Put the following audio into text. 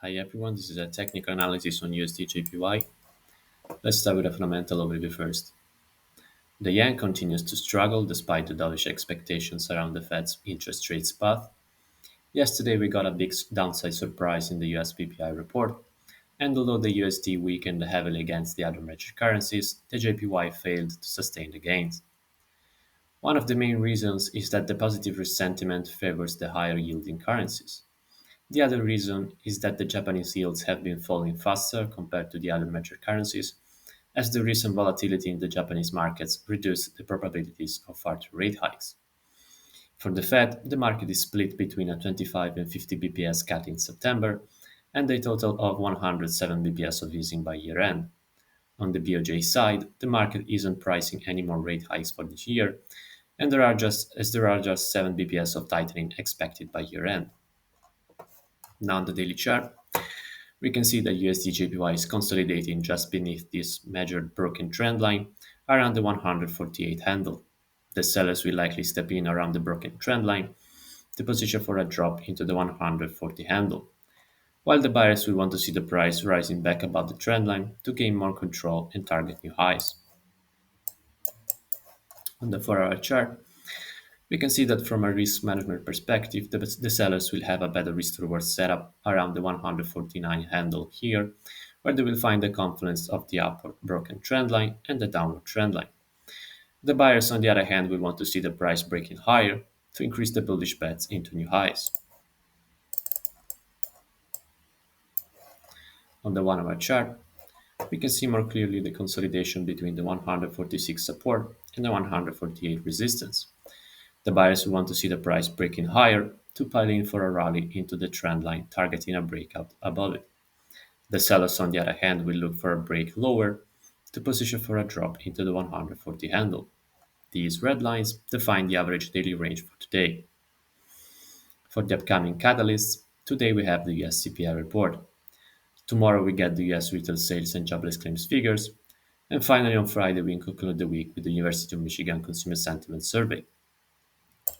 Hi everyone, this is a technical analysis on USDJPY. Let's start with a fundamental overview first. The yen continues to struggle despite the dovish expectations around the Fed's interest rates path. Yesterday we got a big downside surprise in the US CPI report, and although the USD weakened heavily against the other major currencies, the JPY failed to sustain the gains. One of the main reasons is that the positive risk sentiment favors the higher yielding currencies. The other reason is that the Japanese yields have been falling faster compared to the other major currencies, as the recent volatility in the Japanese markets reduced the probabilities of further rate hikes. For the Fed, the market is split between a 25 and 50 bps cut in September and a total of 107 bps of easing by year end. On the BOJ side, the market isn't pricing any more rate hikes for this year, and there are just 7 bps of tightening expected by year end. Now on the daily chart, we can see that USDJPY is consolidating just beneath this measured broken trend line around the 148 handle. The sellers will likely step in around the broken trend line to position for a drop into the 140 handle, while the buyers will want to see the price rising back above the trend line to gain more control and target new highs. On the 4-hour chart, we can see that from a risk management perspective, the sellers will have a better risk reward setup around the 149 handle here, where they will find the confluence of the upward broken trend line and the downward trend line. The buyers, on the other hand, will want to see the price breaking higher to increase the bullish bets into new highs. On the 1-hour chart, we can see more clearly the consolidation between the 146 support and the 148 resistance. The buyers will want to see the price breaking higher to pile in for a rally into the trend line, targeting a breakout above it. The sellers, on the other hand, will look for a break lower to position for a drop into the 140 handle. These red lines define the average daily range for today. For the upcoming catalysts, today we have the US CPI report. Tomorrow we get the US retail sales and jobless claims figures. And finally, on Friday, we conclude the week with the University of Michigan Consumer Sentiment Survey.